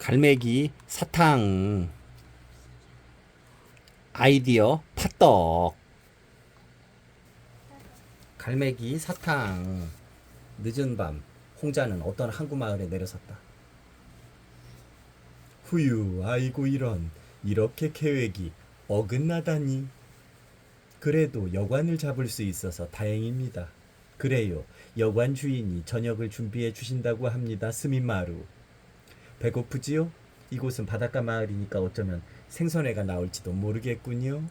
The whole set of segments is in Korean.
갈매기 사탕 아이디어 팥떡. 갈매기 사탕. 늦은 밤 홍자는 어떤 항구 마을에 내려섰다. 후유, 아이고 이런, 이렇게 계획이 어긋나다니. 그래도 여관을 잡을 수 있어서 다행입니다. 그래요, 여관 주인이 저녁을 준비해 주신다고 합니다. 스미마루. 배고프지요? 이곳은 바닷가 마을이니까 어쩌면 생선회가 나올지도 모르겠군요.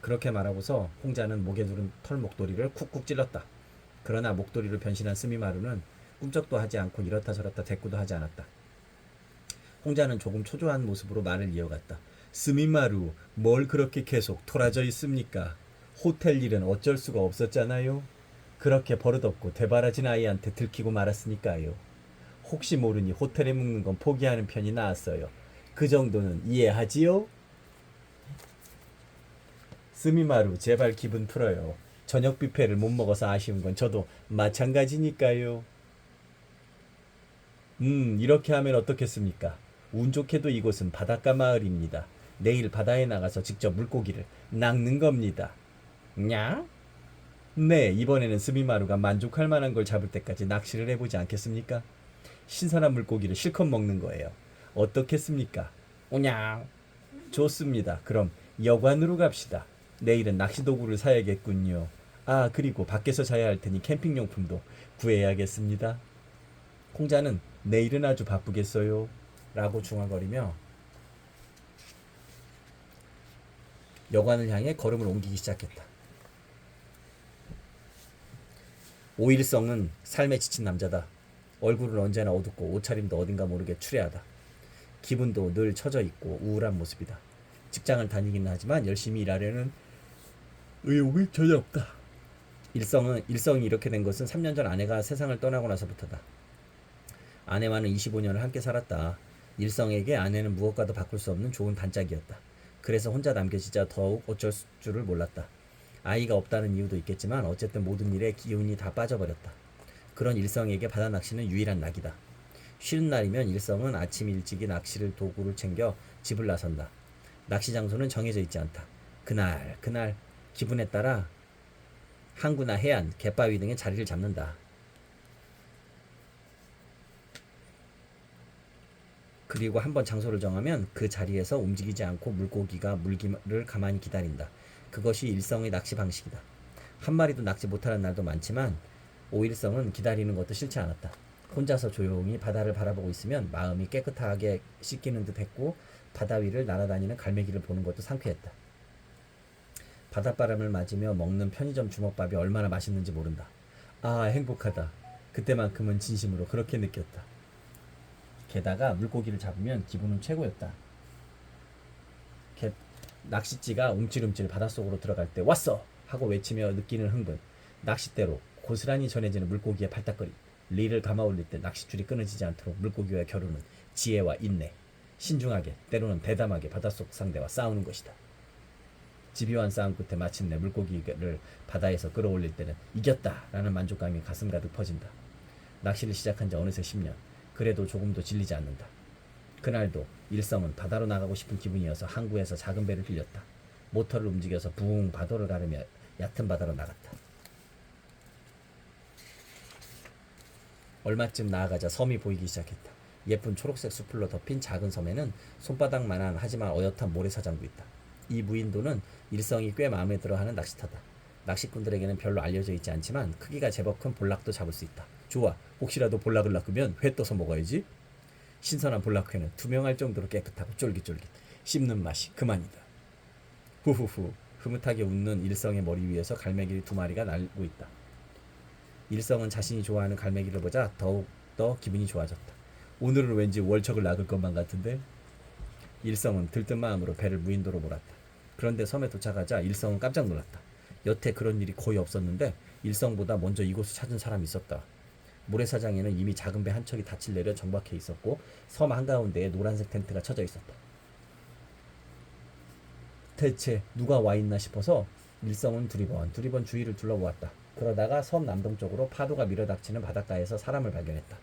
그렇게 말하고서 홍자는 목에 두른 털 목도리를 쿡쿡 찔렀다. 그러나 목도리로 변신한 스미마루는 꿈쩍도 하지 않고 이렇다 저렇다 대꾸도 하지 않았다. 홍자는 조금 초조한 모습으로 말을 이어갔다. 스미마루, 뭘 그렇게 계속 토라져 있습니까? 호텔 일은 어쩔 수가 없었잖아요. 그렇게 버릇없고 대바라진 아이한테 들키고 말았으니까요. 혹시 모르니 호텔에 묵는 건 포기하는 편이 나았어요. 그 정도는 이해하지요? 스미마루, 제발 기분 풀어요. 저녁 뷔페를 못 먹어서 아쉬운 건 저도 마찬가지니까요. 이렇게 하면 어떻겠습니까? 운 좋게도 이곳은 바닷가 마을입니다. 내일 바다에 나가서 직접 물고기를 낚는 겁니다. 냐? 네, 이번에는 스미마루가 만족할 만한 걸 잡을 때까지 낚시를 해보지 않겠습니까? 신선한 물고기를 실컷 먹는 거예요. 어떻겠습니까? 오냥. 좋습니다. 그럼 여관으로 갑시다. 내일은 낚시 도구를 사야겠군요. 아, 그리고 밖에서 자야 할 테니 캠핑용품도 구해야겠습니다. 홍자는 내일은 아주 바쁘겠어요. 라고 중얼거리며 여관을 향해 걸음을 옮기기 시작했다. 오일성은 삶에 지친 남자다. 얼굴은 언제나 어둡고 옷차림도 어딘가 모르게 추레하다. 기분도 늘 처져 있고 우울한 모습이다. 직장을 다니기는 하지만 열심히 일하려는 의욕이 전혀 없다. 일성이 이렇게 된 것은 3년 전 아내가 세상을 떠나고 나서부터다. 아내와는 25년을 함께 살았다. 일성에게 아내는 무엇과도 바꿀 수 없는 좋은 단짝이었다. 그래서 혼자 남겨지자 더욱 어쩔 줄을 몰랐다. 아이가 없다는 이유도 있겠지만 어쨌든 모든 일에 기운이 다 빠져버렸다. 그런 일성에게 바다 낚시는 유일한 낙이다. 쉬는 날이면 일성은 아침 일찍이 낚시를 도구를 챙겨 집을 나선다. 낚시 장소는 정해져 있지 않다. 그날 기분에 따라 항구나 해안, 갯바위 등의 자리를 잡는다. 그리고 한번 장소를 정하면 그 자리에서 움직이지 않고 물고기가 물기를 가만히 기다린다. 그것이 일성의 낚시 방식이다. 한 마리도 낚시 못하는 날도 많지만 오일성은 기다리는 것도 싫지 않았다. 혼자서 조용히 바다를 바라보고 있으면 마음이 깨끗하게 씻기는 듯 했고 바다 위를 날아다니는 갈매기를 보는 것도 상쾌했다. 바닷바람을 맞으며 먹는 편의점 주먹밥이 얼마나 맛있는지 모른다. 아, 행복하다. 그때만큼은 진심으로 그렇게 느꼈다. 게다가 물고기를 잡으면 기분은 최고였다. 낚싯지가 움찔움찔 바닷속으로 들어갈 때 왔어! 하고 외치며 느끼는 흥분. 낚싯대로 고스란히 전해지는 물고기의 발딱거림. 리를 감아 올릴 때 낚싯줄이 끊어지지 않도록 물고기와의 겨루는 지혜와 인내. 신중하게, 때로는 대담하게 바닷속 상대와 싸우는 것이다. 집요한 싸움 끝에 마침내 물고기를 바다에서 끌어올릴 때는 이겼다! 라는 만족감이 가슴 가득 퍼진다. 낚시를 시작한 지 어느새 10년. 그래도 조금도 질리지 않는다. 그날도 일성은 바다로 나가고 싶은 기분이어서 항구에서 작은 배를 빌렸다. 모터를 움직여서 붕 바다를 가르며 얕은 바다로 나갔다. 얼마쯤 나아가자 섬이 보이기 시작했다. 예쁜 초록색 수풀로 덮인 작은 섬에는 손바닥만한 하지만 어엿한 모래사장도 있다. 이 무인도는 일성이 꽤 마음에 들어하는 낚시터다. 낚시꾼들에게는 별로 알려져 있지 않지만 크기가 제법 큰 볼락도 잡을 수 있다. 좋아, 혹시라도 볼락을 낚으면 회 떠서 먹어야지. 신선한 볼락회는 투명할 정도로 깨끗하고 쫄깃쫄깃. 씹는 맛이 그만이다. 후후후. 흐뭇하게 웃는 일성의 머리 위에서 갈매기 2마리가 날고 있다. 일성은 자신이 좋아하는 갈매기를 보자 더욱더 기분이 좋아졌다. 오늘은 왠지 월척을 낚을 것만 같은데. 일성은 들뜬 마음으로 배를 무인도로 몰았다. 그런데 섬에 도착하자 일성은 깜짝 놀랐다. 여태 그런 일이 거의 없었는데 일성보다 먼저 이곳을 찾은 사람이 있었다. 모래사장에는 이미 작은 배 한 척이 닻을 내려 정박해 있었고 섬 한가운데에 노란색 텐트가 쳐져 있었다. 대체 누가 와 있나 싶어서 일성은 두리번 주위를 둘러보았다. 그러다가 섬 남동쪽으로 파도가 밀어닥치는 바닷가에서 사람을 발견했다.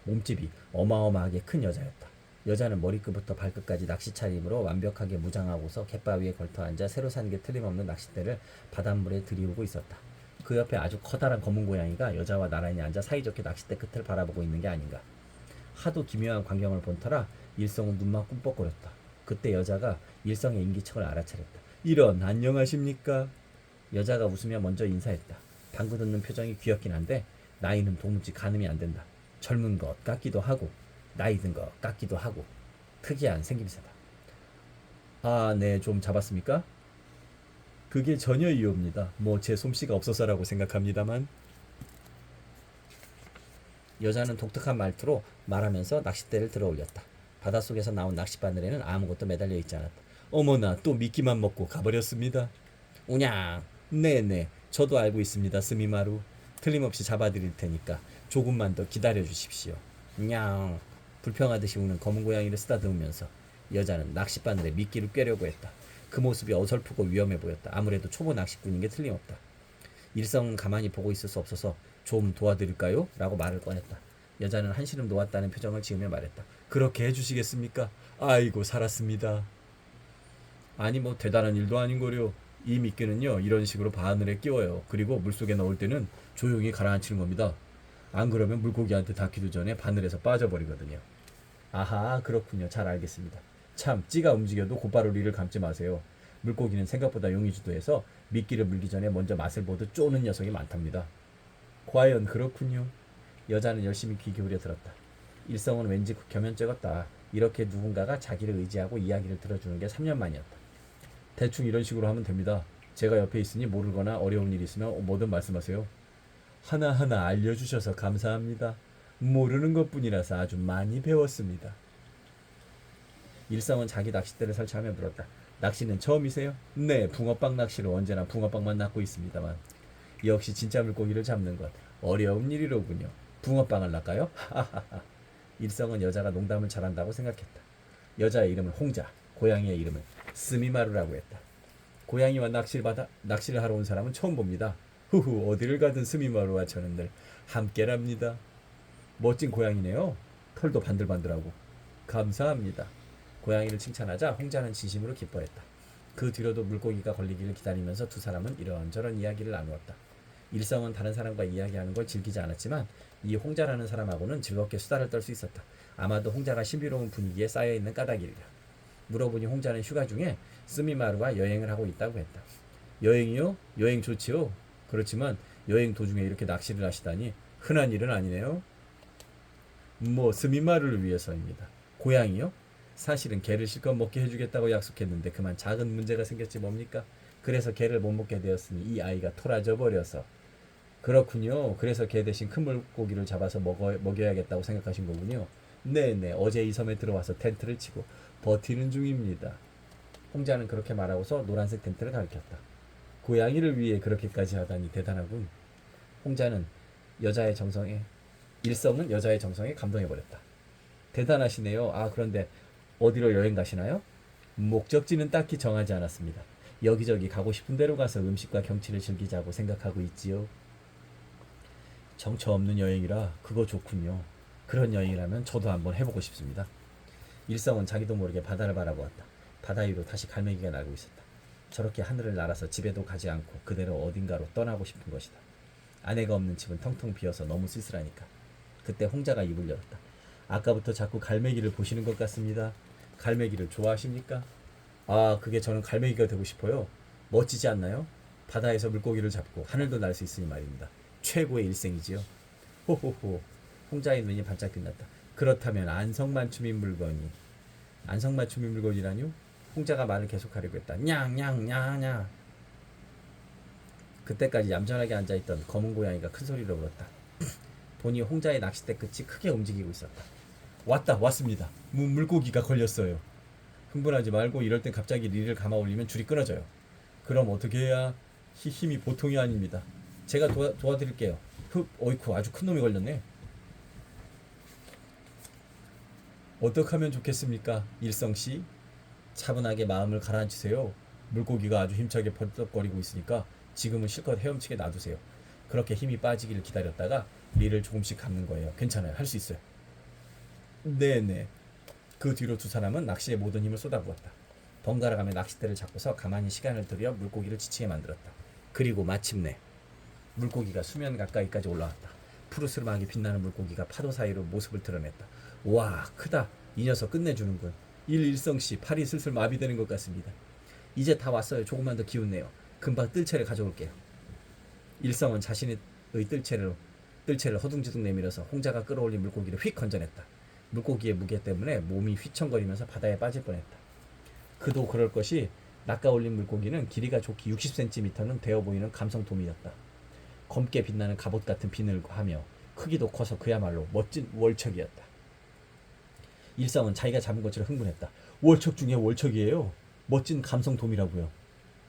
몸집이 어마어마하게 큰 여자였다. 여자는 머리끝부터 발끝까지 낚시 차림으로 완벽하게 무장하고서 갯바위에 걸터 앉아 새로 산 게 틀림없는 낚싯대를 바닷물에 들이우고 있었다. 그 옆에 아주 커다란 검은 고양이가 여자와 나란히 앉아 사이좋게 낚싯대 끝을 바라보고 있는 게 아닌가. 하도 기묘한 광경을 본 터라 일성은 눈만 꿈뻑거렸다. 그때 여자가 일성의 인기척을 알아차렸다. 이런, 안녕하십니까? 여자가 웃으며 먼저 인사했다. 방구 듣는 표정이 귀엽긴 한데 나이는 도무지 가늠이 안 된다. 젊은 것 같기도 하고 나이 든 것 같기도 하고 특이한 생김새다. 아, 네, 좀 잡았습니까? 그게 전혀 이유입니다. 뭐 제 솜씨가 없어서라고 생각합니다만. 여자는 독특한 말투로 말하면서 낚싯대를 들어 올렸다. 바닷속에서 나온 낚싯바늘에는 아무것도 매달려 있지 않았다. 어머나, 또 미끼만 먹고 가버렸습니다. 우냥. 네네, 저도 알고 있습니다, 스미마루. 틀림없이 잡아드릴 테니까 조금만 더 기다려 주십시오. 냥. 불평하듯이 우는 검은 고양이를 쓰다듬으면서 여자는 낚싯바늘에 미끼를 꿰려고 했다. 그 모습이 어설프고 위험해 보였다. 아무래도 초보 낚시꾼인 게 틀림없다. 일성은 가만히 보고 있을 수 없어서 좀 도와드릴까요? 라고 말을 꺼냈다. 여자는 한시름 놓았다는 표정을 지으며 말했다. 그렇게 해주시겠습니까? 아이고, 살았습니다. 아니, 뭐 대단한 일도 아닌거려. 이 미끼는요, 이런 식으로 바늘에 끼워요. 그리고 물속에 넣을 때는 조용히 가라앉히는 겁니다. 안 그러면 물고기한테 닿기도 전에 바늘에서 빠져버리거든요. 아하, 그렇군요. 잘 알겠습니다. 참, 찌가 움직여도 곧바로 리를 감지 마세요. 물고기는 생각보다 용이 주도해서 미끼를 물기 전에 먼저 맛을 보듯 쪼는 녀석이 많답니다. 과연 그렇군요. 여자는 열심히 귀 기울여 들었다. 일성은 왠지 겸연쩍었다. 이렇게 누군가가 자기를 의지하고 이야기를 들어주는 게 3년 만이었다. 대충 이런 식으로 하면 됩니다. 제가 옆에 있으니 모르거나 어려운 일 있으면 뭐든 말씀하세요. 하나하나 알려주셔서 감사합니다. 모르는 것뿐이라서 아주 많이 배웠습니다. 일성은 자기 낚싯대를 설치하며 물었다. 낚시는 처음이세요? 네, 붕어빵 낚시로 언제나 붕어빵만 낚고 있습니다만. 역시 진짜 물고기를 잡는 것 어려운 일이로군요. 붕어빵을 낚아요? 하하하. 일성은 여자가 농담을 잘한다고 생각했다. 여자의 이름은 홍자, 고양이의 이름은 스미마루라고 했다. 고양이와 낚시를 하러 온 사람은 처음 봅니다. 후후, 어디를 가든 스미마루와 저는 늘 함께랍니다. 멋진 고양이네요. 털도 반들반들하고. 감사합니다. 고양이를 칭찬하자 홍자는 진심으로 기뻐했다. 그 뒤로도 물고기가 걸리기를 기다리면서 두 사람은 이런저런 이야기를 나누었다. 일성은 다른 사람과 이야기하는 걸 즐기지 않았지만 이 홍자라는 사람하고는 즐겁게 수다를 떨 수 있었다. 아마도 홍자가 신비로운 분위기에 쌓여있는 까닭이리라. 물어보니 홍자는 휴가 중에 스미마루와 여행을 하고 있다고 했다. 여행이요? 여행 좋지요? 그렇지만 여행 도중에 이렇게 낚시를 하시다니 흔한 일은 아니네요. 뭐 스미마루를 위해서입니다. 고양이요? 사실은 개를 실컷 먹게 해주겠다고 약속했는데 그만 작은 문제가 생겼지 뭡니까? 그래서 개를 못 먹게 되었으니 이 아이가 토라져 버려서. 그렇군요. 그래서 개 대신 큰 물고기를 잡아서 먹여야겠다고 생각하신 거군요. 네네, 어제 이 섬에 들어와서 텐트를 치고 버티는 중입니다. 홍자는 그렇게 말하고서 노란색 텐트를 가리켰다. 고양이를 위해 그렇게까지 하다니 대단하군. 홍자는 여자의 정성에 일성은 여자의 정성에 감동해버렸다. 대단하시네요. 아, 그런데 어디로 여행 가시나요? 목적지는 딱히 정하지 않았습니다. 여기저기 가고 싶은 데로 가서 음식과 경치를 즐기자고 생각하고 있지요. 정처 없는 여행이라 그거 좋군요. 그런 여행이라면 저도 한번 해보고 싶습니다. 일성은 자기도 모르게 바다를 바라보았다. 바다 위로 다시 갈매기가 날고 있었다. 저렇게 하늘을 날아서 집에도 가지 않고 그대로 어딘가로 떠나고 싶은 것이다. 아내가 없는 집은 텅텅 비어서 너무 쓸쓸하니까. 그때 홍자가 입을 열었다. 아까부터 자꾸 갈매기를 보시는 것 같습니다. 갈매기를 좋아하십니까? 아, 그게 저는 갈매기가 되고 싶어요. 멋지지 않나요? 바다에서 물고기를 잡고 하늘도 날 수 있으니 말입니다. 최고의 일생이지요. 호호호. 홍자의 눈이 반짝 빛났다. 그렇다면 안성맞춤인 물건이. 안성맞춤인 물건이라뇨? 홍자가 말을 계속하려고 했다. 냥냥냐냐. 그때까지 얌전하게 앉아있던 검은 고양이가 큰 소리로 울었다. 보니 홍자의 낚싯대 끝이 크게 움직이고 있었다. 왔습니다. 물고기가 걸렸어요. 흥분하지 말고 이럴 땐 갑자기 리를 감아 올리면 줄이 끊어져요. 그럼 어떻게 해야? 힘이 보통이 아닙니다. 제가 도와드릴게요. 어이쿠, 아주 큰 놈이 걸렸네. 어떻게 하면 좋겠습니까, 일성씨? 차분하게 마음을 가라앉히세요. 물고기가 아주 힘차게 버덕거리고 있으니까 지금은 실컷 헤엄치게 놔두세요. 그렇게 힘이 빠지기를 기다렸다가 리를 조금씩 감는 거예요. 괜찮아요. 할 수 있어요. 네네. 그 뒤로 두 사람은 낚시에 모든 힘을 쏟아부었다. 번갈아가며 낚싯대를 잡고서 가만히 시간을 들여 물고기를 지치게 만들었다. 그리고 마침내 물고기가 수면 가까이까지 올라왔다. 푸르스름하게 빛나는 물고기가 파도 사이로 모습을 드러냈다. 와, 크다. 이 녀석 끝내주는군. 일성씨, 팔이 슬슬 마비되는 것 같습니다. 이제 다 왔어요. 조금만 더 기운내요. 금방 뜰채를 가져올게요. 일성은 자신의 뜰채를 허둥지둥 내밀어서 홍자가 끌어올린 물고기를 휙 건져냈다. 물고기의 무게 때문에 몸이 휘청거리면서 바다에 빠질 뻔했다. 그도 그럴 것이 낚아올린 물고기는 길이가 좋기 60cm는 되어 보이는 감성돔이었다. 검게 빛나는 갑옷 같은 비늘을 하며 크기도 커서 그야말로 멋진 월척이었다. 일성은 자기가 잡은 것처럼 흥분했다. 월척 중에 월척이에요. 멋진 감성돔이라고요.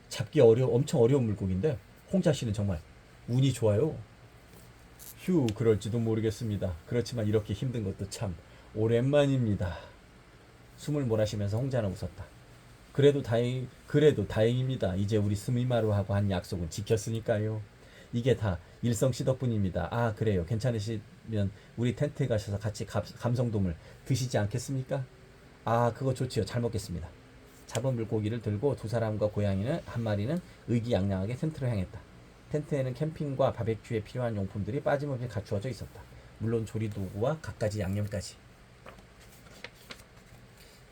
잡기 엄청 어려운 물고기인데 홍자 씨는 정말 운이 좋아요. 휴, 그럴지도 모르겠습니다. 그렇지만 이렇게 힘든 것도 참 오랜만입니다. 숨을 몰아쉬면서 홍자는 웃었다. 그래도 다행입니다. 이제 우리 스미마루하고 한 약속은 지켰으니까요. 이게 다 일성 씨 덕분입니다. 아, 그래요. 괜찮으시면 우리 텐트에 가셔서 같이 감성돔을 드시지 않겠습니까? 아, 그거 좋지요. 잘 먹겠습니다. 잡은 물고기를 들고 두 사람과 고양이는 한 마리는 의기양양하게 텐트로 향했다. 텐트에는 캠핑과 바베큐에 필요한 용품들이 빠짐없이 갖추어져 있었다. 물론 조리도구와 갖가지 양념까지.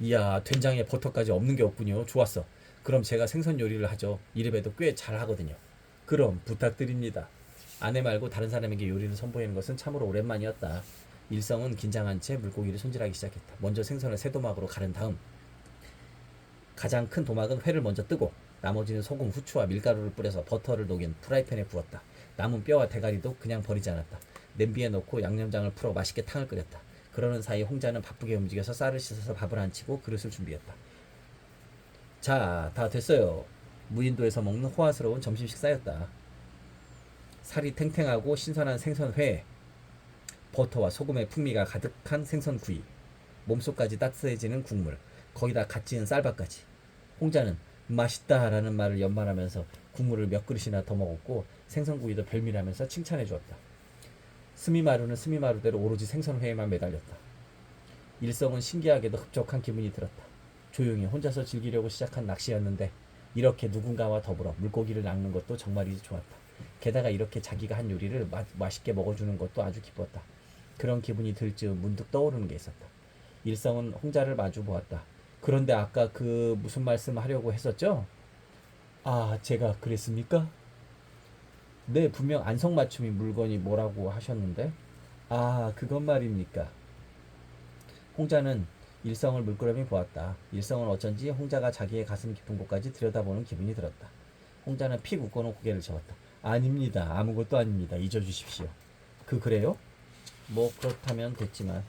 이야, 된장에 버터까지 없는 게 없군요. 좋았어. 그럼 제가 생선 요리를 하죠. 이래봬도 꽤 잘하거든요. 그럼 부탁드립니다. 아내 말고 다른 사람에게 요리를 선보이는 것은 참으로 오랜만이었다. 일성은 긴장한 채 물고기를 손질하기 시작했다. 먼저 생선을 세 도막으로 가른 다음 가장 큰 도막은 회를 먼저 뜨고 나머지는 소금, 후추와 밀가루를 뿌려서 버터를 녹인 프라이팬에 구웠다. 남은 뼈와 대가리도 그냥 버리지 않았다. 냄비에 넣고 양념장을 풀어 맛있게 탕을 끓였다. 그러는 사이 홍자는 바쁘게 움직여서 쌀을 씻어서 밥을 안 치고 그릇을 준비했다. 자, 다 됐어요. 무인도에서 먹는 호화스러운 점심 식사였다. 살이 탱탱하고 신선한 생선회, 버터와 소금의 풍미가 가득한 생선구이, 몸속까지 따스해지는 국물, 거기다 갓 지은 쌀밥까지. 홍자는 맛있다라는 말을 연말하면서 국물을 몇 그릇이나 더 먹었고 생선구이도 별미라면서 칭찬해 주었다. 스미마루는 스미마루대로 오로지 생선회에만 매달렸다. 일성은 신기하게도 흡족한 기분이 들었다. 조용히 혼자서 즐기려고 시작한 낚시였는데 이렇게 누군가와 더불어 물고기를 낚는 것도 정말이지 좋았다. 게다가 이렇게 자기가 한 요리를 맛있게 먹어주는 것도 아주 기뻤다. 그런 기분이 들 즈음 문득 떠오르는 게 있었다. 일성은 홍자를 마주 보았다. 그런데 아까 그 무슨 말씀 하려고 했었죠? 아, 제가 그랬습니까? 네, 분명 안성맞춤인 물건이 뭐라고 하셨는데? 아, 그건 말입니까? 홍자는 일성을 물끄러미 보았다. 일성은 어쩐지 홍자가 자기의 가슴 깊은 곳까지 들여다보는 기분이 들었다. 홍자는 픽 웃고는 고개를 저었다. 아닙니다. 아무것도 아닙니다. 잊어주십시오. 그래요? 뭐 그렇다면 됐지만.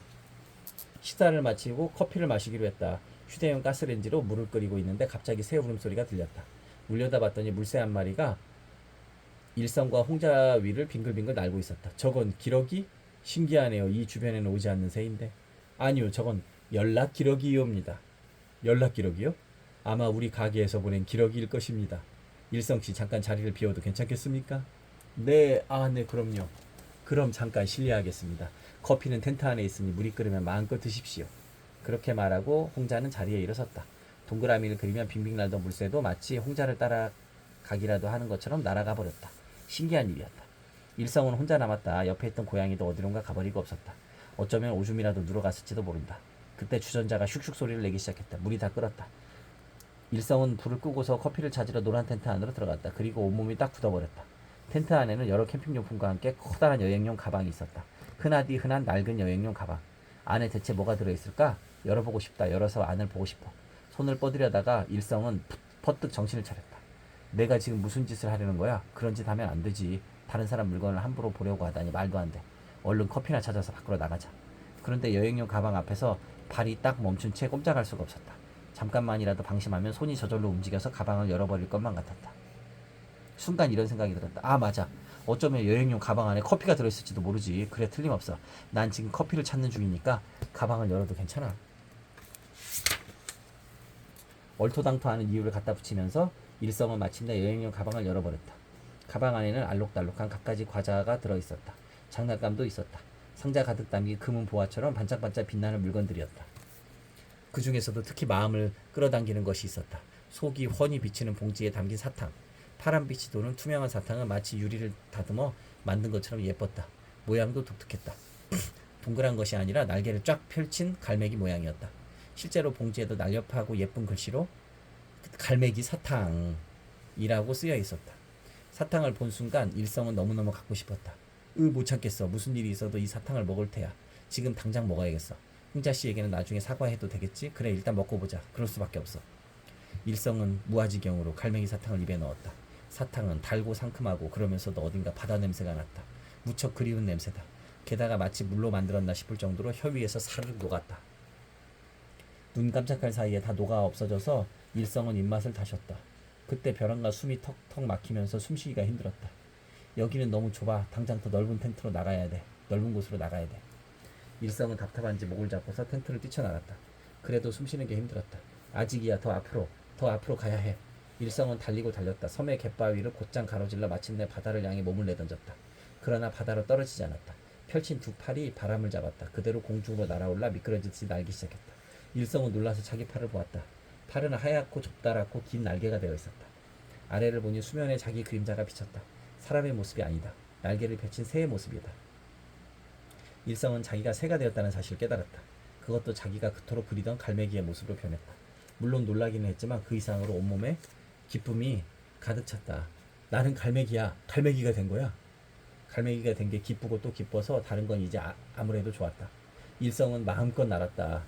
식사를 마치고 커피를 마시기로 했다. 휴대용 가스레인지로 물을 끓이고 있는데 갑자기 새 울음소리가 들렸다. 울려다 봤더니 물새 한 마리가 일성과 홍자 위를 빙글빙글 날고 있었다. 저건 기러기? 신기하네요. 이 주변에는 오지 않는 새인데. 아니요, 저건 연락 기러기입니다. 연락 기러기요? 아마 우리 가게에서 보낸 기러기일 것입니다. 일성씨, 잠깐 자리를 비워도 괜찮겠습니까? 네, 네, 그럼요. 그럼 잠깐 실례하겠습니다. 커피는 텐트 안에 있으니 물이 끓으면 마음껏 드십시오. 그렇게 말하고 홍자는 자리에 일어섰다. 동그라미를 그리면 빙빙 날던 물새도 마치 홍자를 따라가기라도 하는 것처럼 날아가 버렸다. 신기한 일이었다. 일성은 혼자 남았다. 옆에 있던 고양이도 어디론가 가버리고 없었다. 어쩌면 오줌이라도 누러갔을지도 모른다. 그때 주전자가 슉슉 소리를 내기 시작했다. 물이 다 끓었다. 일성은 불을 끄고서 커피를 찾으러 노란 텐트 안으로 들어갔다. 그리고 온몸이 딱 굳어버렸다. 텐트 안에는 여러 캠핑용품과 함께 커다란 여행용 가방이 있었다. 흔하디 흔한 낡은 여행용 가방. 안에 대체 뭐가 들어있을까? 열어보고 싶다. 열어서 안을 보고 싶어. 손을 뻗으려다가 일성은 퍼뜩 정신을 차렸다. 내가 지금 무슨 짓을 하려는 거야? 그런 짓 하면 안 되지. 다른 사람 물건을 함부로 보려고 하다니 말도 안 돼. 얼른 커피나 찾아서 밖으로 나가자. 그런데 여행용 가방 앞에서 발이 딱 멈춘 채 꼼짝할 수가 없었다. 잠깐만이라도 방심하면 손이 저절로 움직여서 가방을 열어버릴 것만 같았다. 순간 이런 생각이 들었다. 아, 맞아. 어쩌면 여행용 가방 안에 커피가 들어있을지도 모르지. 그래, 틀림없어. 난 지금 커피를 찾는 중이니까 가방을 열어도 괜찮아. 얼토당토하는 이유를 갖다 붙이면서 일성은 마침내 여행용 가방을 열어버렸다. 가방 안에는 알록달록한 갖가지 과자가 들어있었다. 장난감도 있었다. 상자 가득 담긴 금은 보화처럼 반짝반짝 빛나는 물건들이었다. 그 중에서도 특히 마음을 끌어당기는 것이 있었다. 속이 훤히 비치는 봉지에 담긴 사탕. 파란빛이 도는 투명한 사탕은 마치 유리를 다듬어 만든 것처럼 예뻤다. 모양도 독특했다. 동그란 것이 아니라 날개를 쫙 펼친 갈매기 모양이었다. 실제로 봉지에도 날렵하고 예쁜 글씨로 갈매기 사탕이라고 쓰여 있었다. 사탕을 본 순간 일성은 너무너무 갖고 싶었다. 못 참겠어. 무슨 일이 있어도 이 사탕을 먹을 테야. 지금 당장 먹어야겠어. 홍자 씨에게는 나중에 사과해도 되겠지? 그래, 일단 먹고 보자. 그럴 수밖에 없어. 일성은 무아지경으로 갈매기 사탕을 입에 넣었다. 사탕은 달고 상큼하고 그러면서도 어딘가 바다 냄새가 났다. 무척 그리운 냄새다. 게다가 마치 물로 만들었나 싶을 정도로 혀 위에서 사르르 녹았다. 눈 깜짝할 사이에 다 녹아 없어져서 일성은 입맛을 다셨다. 그때 벼랑과 숨이 턱턱 막히면서 숨쉬기가 힘들었다. 여기는 너무 좁아. 당장 더 넓은 텐트로 나가야 돼. 넓은 곳으로 나가야 돼. 일성은 답답한지 목을 잡고서 텐트를 뛰쳐나갔다. 그래도 숨쉬는 게 힘들었다. 아직이야. 더 앞으로 가야 해. 일성은 달리고 달렸다. 섬의 갯바위를 곧장 가로질러 마침내 바다를 향해 몸을 내던졌다. 그러나 바다로 떨어지지 않았다. 펼친 두 팔이 바람을 잡았다. 그대로 공중으로 날아올라 미끄러지듯이 날기 시작했다. 일성은 놀라서 자기 팔을 보았다. 팔은 하얗고 좁다랗고 긴 날개가 되어 있었다. 아래를 보니 수면에 자기 그림자가 비쳤다. 사람의 모습이 아니다. 날개를 펼친 새의 모습이다. 일성은 자기가 새가 되었다는 사실을 깨달았다. 그것도 자기가 그토록 그리던 갈매기의 모습으로 변했다. 물론 놀라기는 했지만 그 이상으로 온몸에 기쁨이 가득 찼다. 나는 갈매기야. 갈매기가 된 거야. 갈매기가 된 게 기쁘고 또 기뻐서 다른 건 이제 아무래도 좋았다. 일성은 마음껏 날았다.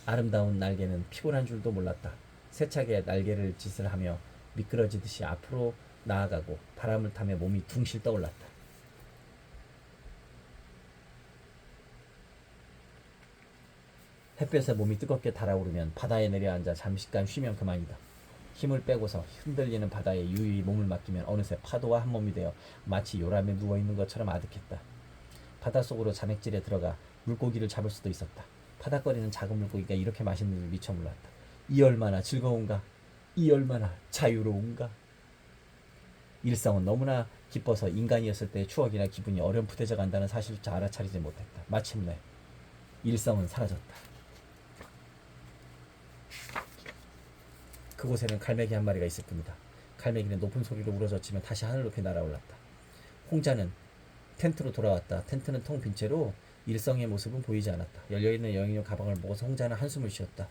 아름다운 날개는 피곤한 줄도 몰랐다. 세차게 날개를 짓을 하며 미끄러지듯이 앞으로 나아가고 바람을 타며 몸이 둥실 떠올랐다. 햇볕에 몸이 뜨겁게 달아오르면 바다에 내려앉아 잠시간 쉬면 그만이다. 힘을 빼고서 흔들리는 바다에 유유히 몸을 맡기면 어느새 파도와 한 몸이 되어 마치 요람에 누워있는 것처럼 아득했다. 바닷속으로 잔액질에 들어가 물고기를 잡을 수도 있었다. 파닥거리는 작은 물고기가 이렇게 맛있는 줄 미처 몰랐다. 이 얼마나 즐거운가. 이 얼마나 자유로운가. 일성은 너무나 기뻐서 인간이었을 때의 추억이나 기분이 어렴풋해져 간다는 사실조차 알아차리지 못했다. 마침내 일성은 사라졌다. 그곳에는 갈매기 한 마리가 있을 뿐이다. 갈매기는 높은 소리로 울어젖히며 다시 하늘 높이 날아올랐다. 홍자는 텐트로 돌아왔다. 텐트는 텅 빈 채로 일성의 모습은 보이지 않았다. 열려있는 여행용 가방을 먹어서 홍자는 한숨을 쉬었다.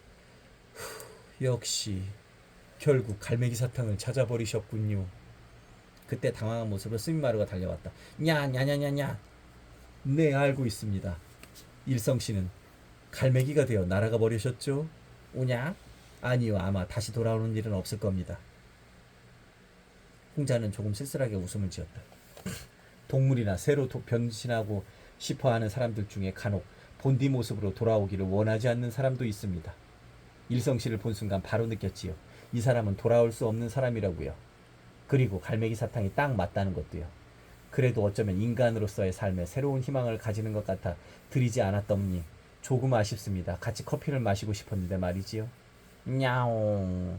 역시 결국 갈매기 사탕을 찾아버리셨군요. 그때 당황한 모습으로 스미마루가 달려왔다. 냐냐냐냐냐. 네, 알고 있습니다. 일성씨는 갈매기가 되어 날아가 버리셨죠? 오냐? 아니요, 아마 다시 돌아오는 일은 없을 겁니다. 홍자는 조금 쓸쓸하게 웃음을 지었다. 동물이나 새로 변신하고 싶어하는 사람들 중에 간혹 본디 모습으로 돌아오기를 원하지 않는 사람도 있습니다. 일성씨를 본 순간 바로 느꼈지요. 이 사람은 돌아올 수 없는 사람이라고요. 그리고 갈매기 사탕이 딱 맞다는 것도요. 그래도 어쩌면 인간으로서의 삶에 새로운 희망을 가지는 것 같아 드리지 않았더니 조금 아쉽습니다. 같이 커피를 마시고 싶었는데 말이지요. 냐옹.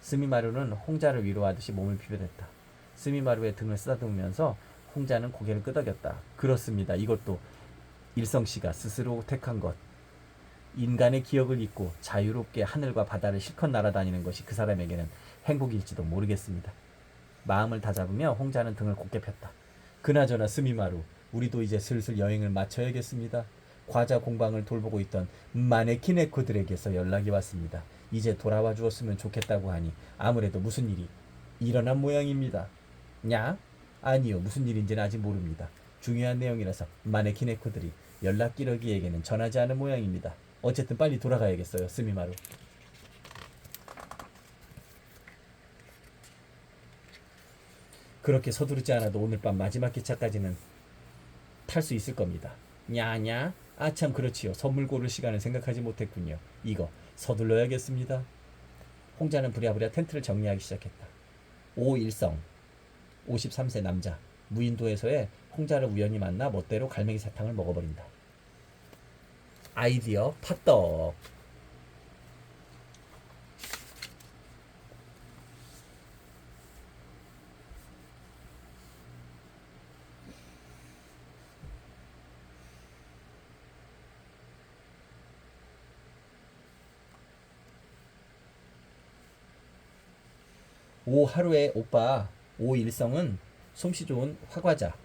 스미마루는 홍자를 위로하듯이 몸을 비벼댔다. 스미마루의 등을 쓰다듬으면서 홍자는 고개를 끄덕였다. 그렇습니다. 이것도 일성씨가 스스로 택한 것. 인간의 기억을 잊고 자유롭게 하늘과 바다를 실컷 날아다니는 것이 그 사람에게는 행복일지도 모르겠습니다. 마음을 다잡으며 홍자는 등을 곧게 폈다. 그나저나 스미마루, 우리도 이제 슬슬 여행을 마쳐야겠습니다. 과자 공방을 돌보고 있던 마네키네코들에게서 연락이 왔습니다. 이제 돌아와 주었으면 좋겠다고 하니 아무래도 무슨 일이 일어난 모양입니다. 냐? 아니요, 무슨 일인지는 아직 모릅니다. 중요한 내용이라서 마네키네코들이 연락 기러기에게는 전하지 않은 모양입니다. 어쨌든 빨리 돌아가야겠어요, 스미마루. 그렇게 서두르지 않아도 오늘 밤 마지막 기차까지는 탈 수 있을 겁니다. 냐냐? 아참 그렇지요. 선물 고를 시간을 생각하지 못했군요. 이거 서둘러야겠습니다. 홍자는 부랴부랴 텐트를 정리하기 시작했다. 오일성 53세 남자 무인도에서의 홍자를 우연히 만나 멋대로 갈매기 사탕을 먹어버린다. 아이디어 팥떡. 오 하루의 오빠 오일성은 솜씨 좋은 화과자,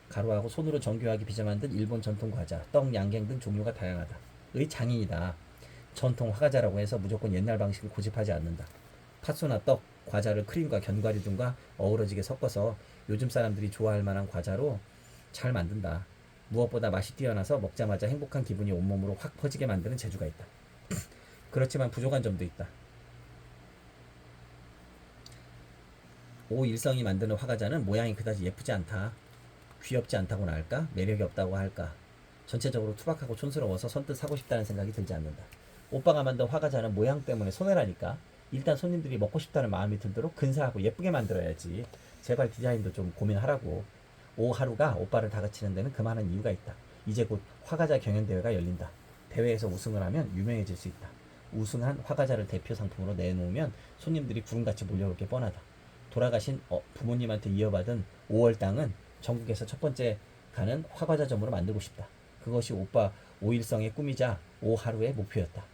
가루하고 손으로 정교하게 빚어 만든 일본 전통 과자, 떡, 양갱 등 종류가 다양하다. 의 장인이다. 전통 화과자라고 해서 무조건 옛날 방식을 고집하지 않는다. 팥소나 떡, 과자를 크림과 견과류 등과 어우러지게 섞어서 요즘 사람들이 좋아할 만한 과자로 잘 만든다. 무엇보다 맛이 뛰어나서 먹자마자 행복한 기분이 온몸으로 확 퍼지게 만드는 재주가 있다. 그렇지만 부족한 점도 있다. 오일성이 만드는 화과자는 모양이 그다지 예쁘지 않다. 귀엽지 않다고나 할까? 매력이 없다고 할까? 전체적으로 투박하고 촌스러워서 선뜻 사고 싶다는 생각이 들지 않는다. 오빠가 만든 화과자는 모양 때문에 손해라니까. 일단 손님들이 먹고 싶다는 마음이 들도록 근사하고 예쁘게 만들어야지. 제발 디자인도 좀 고민하라고. 오하루가 오빠를 다그치는 데는 그만한 이유가 있다. 이제 곧 화과자 경연대회가 열린다. 대회에서 우승을 하면 유명해질 수 있다. 우승한 화과자를 대표 상품으로 내놓으면 손님들이 구름같이 몰려올 게 뻔하다. 돌아가신 부모님한테 이어받은 5월 땅은 전국에서 첫 번째 가는 화과자점으로 만들고 싶다. 그것이 오빠 오일성의 꿈이자 오하루의 목표였다.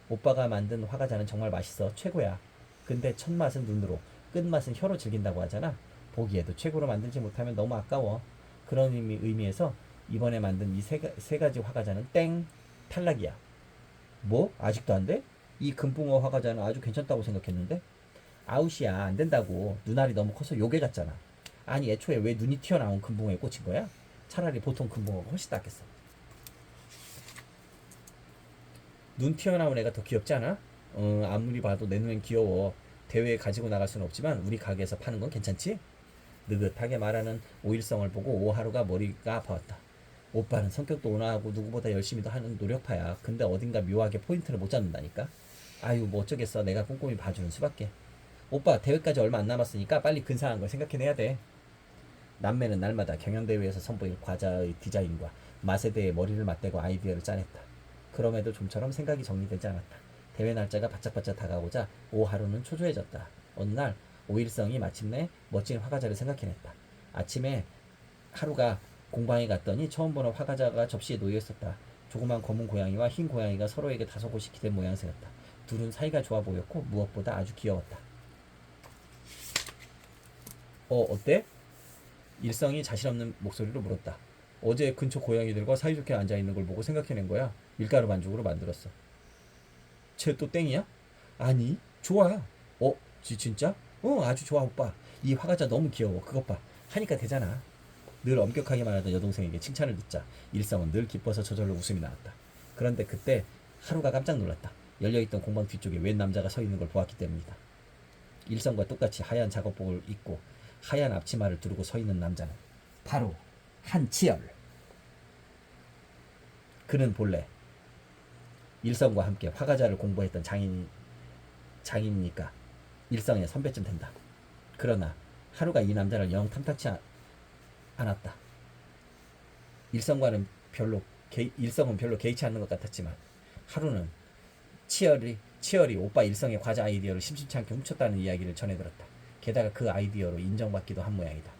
오빠가 만든 화과자는 정말 맛있어. 최고야. 근데 첫 맛은 눈으로, 끝맛은 혀로 즐긴다고 하잖아. 보기에도 최고로 만들지 못하면 너무 아까워. 그런 의미에서 이번에 만든 이 세 가지 화과자는 땡! 탈락이야. 뭐? 아직도 안 돼? 이 금붕어 화과자는 아주 괜찮다고 생각했는데? 아웃이야. 안 된다고. 눈알이 너무 커서 요괴 같잖아. 아니 애초에 왜 눈이 튀어나온 금붕어에 꽂힌 거야? 차라리 보통 금붕어가 훨씬 낫겠어. 눈 튀어나온 애가 더 귀엽지 않아? 아무리 봐도 내 눈엔 귀여워. 대회에 가지고 나갈 수는 없지만 우리 가게에서 파는 건 괜찮지? 느긋하게 말하는 오일성을 보고 오하루가 머리가 아파왔다. 오빠는 성격도 온화하고 누구보다 열심히도 하는 노력파야. 근데 어딘가 묘하게 포인트를 못 잡는다니까. 아유 뭐 어쩌겠어. 내가 꼼꼼히 봐주는 수밖에. 오빠 대회까지 얼마 안 남았으니까 빨리 근사한 걸 생각해내야 돼. 남매는 날마다 경연대회에서 선보일 과자의 디자인과 맛에 대해 머리를 맞대고 아이디어를 짜냈다. 그럼에도 좀처럼 생각이 정리되지 않았다. 대회 날짜가 바짝바짝 다가오자 오하루는 초조해졌다. 어느 날 오일성이 마침내 멋진 화과자를 생각해냈다. 아침에 하루가 공방에 갔더니 처음 보는 화과자가 접시에 놓여 있었다. 조그만 검은 고양이와 흰 고양이가 서로에게 다소곳이 기댄 모양새였다. 둘은 사이가 좋아 보였고 무엇보다 아주 귀여웠다. 어때? 일성이 자신 없는 목소리로 물었다. 어제 근처 고양이들과 사이좋게 앉아있는 걸 보고 생각해낸 거야. 밀가루 반죽으로 만들었어. 쟤 또 땡이야? 아니, 좋아. 진짜? 아주 좋아 오빠. 이 화과자 너무 귀여워. 그것 봐. 하니까 되잖아. 늘 엄격하게 말하던 여동생에게 칭찬을 듣자 일성은 늘 기뻐서 저절로 웃음이 나왔다. 그런데 그때 하루가 깜짝 놀랐다. 열려있던 공방 뒤쪽에 웬 남자가 서 있는 걸 보았기 때문이다. 일성과 똑같이 하얀 작업복을 입고 하얀 앞치마를 두르고 서 있는 남자는 바로 한치열. 그는 본래 일성과 함께 화과자를 공부했던 장인이니까 일성의 선배쯤 된다. 그러나 하루가 이 남자를 영 탐탁치 않았다. 일성은 별로 개의치 않는 것 같았지만 하루는 치열이 오빠 일성의 과자 아이디어를 심심치 않게 훔쳤다는 이야기를 전해들었다. 게다가 그 아이디어로 인정받기도 한 모양이다.